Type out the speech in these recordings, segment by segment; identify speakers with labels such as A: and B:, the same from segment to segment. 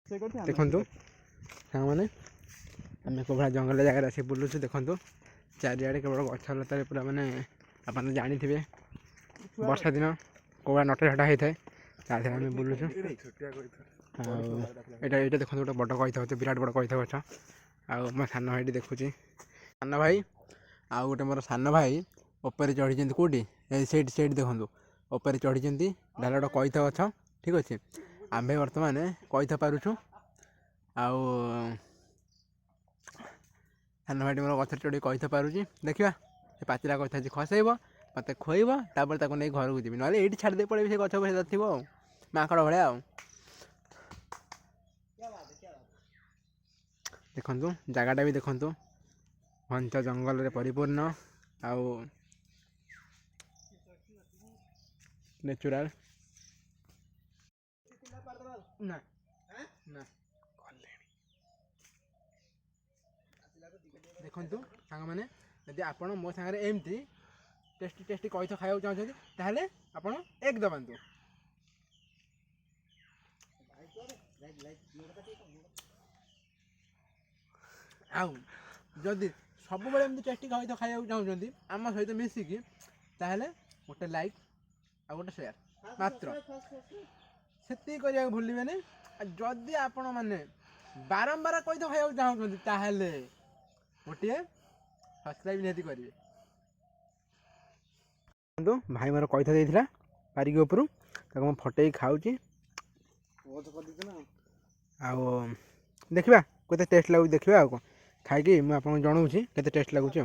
A: देखु साग मैंने आम कौभा जंगल जगार आस बुलूँ देखु चारिड़े केवल गछ लतार पूरा मानने आप जानी थे वर्षा दिन कौभा नटा झटा होता है तादे आम बुलूँ यहाँ देखो गोटे बड़ कही विराट बड़ कही गछ आम सान भाई देखुची सान भाई आउ गोटे मोर सान भाई ऊपर चढ़ी कौटी से देखो ऊपर चढ़ी डाल गोटे कही गछ ठीक अच्छे आम बर्तमान कही पारुछु आउ सान भाई मोर गच चढ़ी कही पारुची देखा पाचिला कही खसब मत खोब तापर नहीं घर को जी ना ये छाड़दे पड़े से गच थी माकड़ भाया देखु जगटा भी देखु घंच जंगल परिपूर्ण आउ नेचुराल ना ना देखु सांग मैंने यदि आप मो सागर एमती टेस्टी टेस्टी कही खाया चाहते ताहले आपण एक दबातु आउ जदि सब बेले एमती टेस्टी कही खाया चाहते आम सहित मिसिकी ताहले गोटे लाइक आ गोटे शेयर मात्र से भूलें जदि आपण मैंने बारंबार कही खाया चाहते ताहले गोटे सब्सक्राइब निहती करेंगे भाई मोर कही देता पारिक उपरू ताको फटे खाऊँ देखा केते टेस्ट लगुच देखा कौन खाई मुझे जनाऊँगी केते टेस्ट लगुच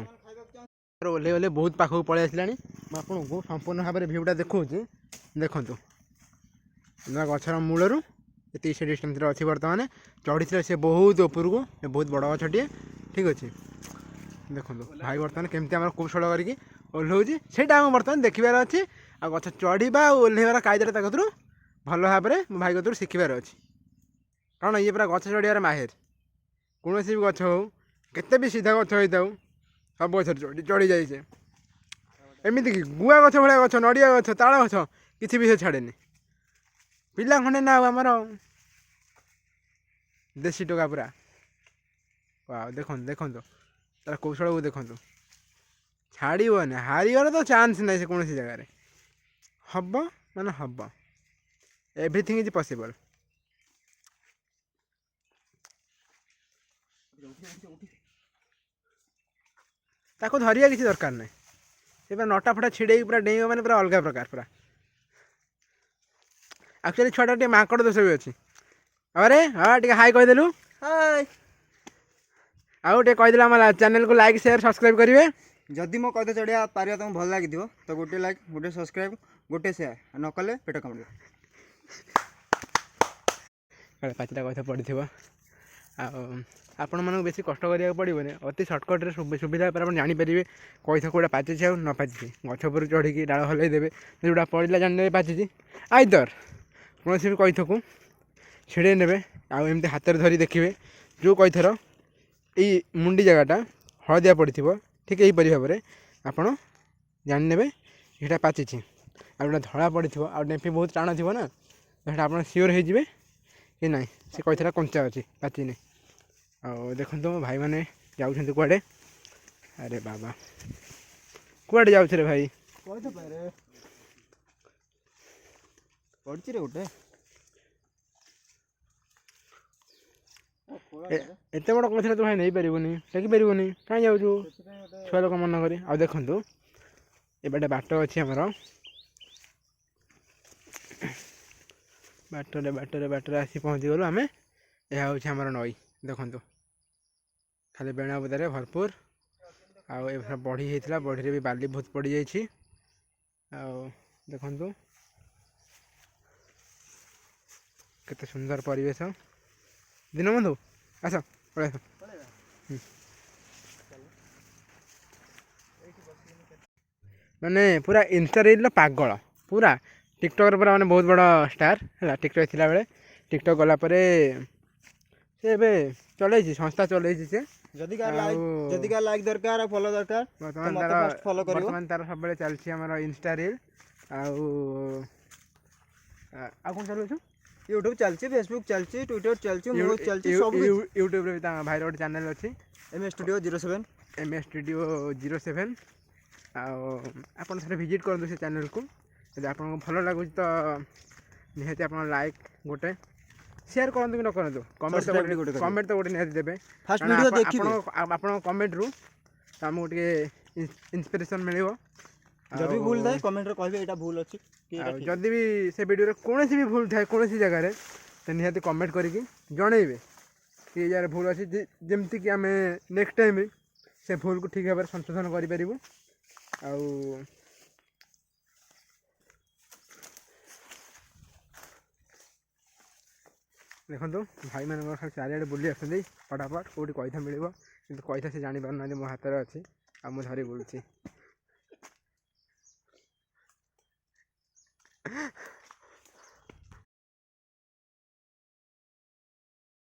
A: ओल्हे ओल्हे बहुत पाखक पलि आसला मुझे संपूर्ण भाव में भ्यूटा देखा देखु गचर मूलर ये से डिस्टेंस अच्छी बर्तमान चढ़ी थे बहुत उपरको बहुत बड़ गछटे ठीक अच्छे देखो भाई बर्तमान केमती आम कौशल करके ओह्लाऊँ से बर्तमान देखार अच्छे आ गछ चढ़ा ओह्लैबार कायदा कतरू भल भाव में मो भाई कतरू शिखार अच्छे कारण ये पूरा गछ चढ़ार माहिर कौन भी गछ हो केते भी सीधा गछ होता सब गच चढ़ी जाए एमती कि गुआ गछ भाया गछ नड़िया गछ ताल गछ किसी भी से छाड़े पिला खंडे ना आमर देसी टोका पूरा देखो देखो तार कौशल को देखो छाड़बन हारिबार तो चान्स ना से कौन जगार हम मान हम एवरीथिंग इज पॉसिबल ताको धरिया किसी दरकार ना से पूरा नटा फटा छिड़े पूरा डेइब मैंने पूरा अलग प्रकार पूरा एक्चुअली छुआटा टे माकड़ दोष भी अच्छी अरे हाँ टे हाई कहीदेलु हाय आउ टे कहीदेलु आम चैनल को लाइक शेयर सब्सक्राइब करेंगे
B: जदि मो कथा चढ़िया पारिया तुमको भल लगी तो गोटे लाइक गोटे सब्सक्राइब गोटे शेयर न कले पेट कामुड़
A: पाचिला कथा पड़ी आपण मानक बेसी कष्ट करा पड़ोनी अति सर्टकट सुविधा आप जानीपर कही कौटा पाची न पाची गछ पर चढ़ी डाल हल्देवे जोटा पड़ा जाने पाची आईदर कौन भी कही को छिड़े ने आमती हाथ में धरी देखिए जो कही थर ये मुंडी जगटा हलदिया पड़ी ठीक यहीपरि भाव में आपड़ जाने यहाँ पाची आ जो धड़ा पड़ी आ डेम्फी बहुत टाण थी ना तो आप सियोर होजे कि ना से कही कंचा अच्छी पाची नहीं आ देखो मो भाई मैंने जाऊँ कड़े अरे बाबा कड़े जाऊ रे भाई
B: पड़े गोटे
A: एत बड़ कथा तो भाई नहीं पारनी टेकी पारनी कहीं जाऊँ छुआ लोक मन कर आ देखु ये बाट अच्छी आमर बाटरे बाटरे बाटरे आसी पहुँची गलु आम यह हूँ आमर नई देखु खाली बेणा बुदारे भरपूर आउ बढ़ी होता बढ़ी भी बाली बहुत पड़ जाइए देखु केते सुंदर परिवेश दिन बंधु आस पड़े माने पूरा इंस्टा रील पागल पूरा टिकटक पूरा माने बहुत बड़ा स्टार है टिकटक थिला बेले टिकटक गला परे से चले संस्था चले
B: जदि का लाइक दरकार फॉलो दरकार
A: बर्तमान तार फॉलो करियो बर्तमान तार सब बेले चलछि हमर इंस्टा रील आ कौन चलु
B: यूट्यूब चलती फेसबुक चलती ट्विटर चलती न्यूज चलती सब
A: यूट्यूब भाईर गोटे चैनल अच्छी
B: M S studio 07
A: MS Studio 07 आपन थोड़े विजिट करूँ से चैनल को यदि आपको भल लगुच तो निहाती आप लाइक गोटे शेयर करूँ कि न करूँ कमेंट तो गोटे निहाती देवे
B: फर्स्ट वीडियो देखिए
A: आप कमेंट रू तो आमको टे इंस्पिरेशन मिल
B: जब भी भूल थाए कमेंट रे कहबे एटा भूल अछि
A: जदि भी से वीडियो कौन भी भूल थाए कौन जगह तो निहाती कमेंट करके जनइबे कि यार भूल अच्छी जमती कि आम नेक्स्ट टाइम से भूल को ठीक भाव में संशोधन करूँ देखो भाई मान खाली चारिड़े बुली आसते फटाफट कौटी कैथा मिल कि कैथा से जापार ना मो हाथ में अच्छी आ धरी बुलूँ।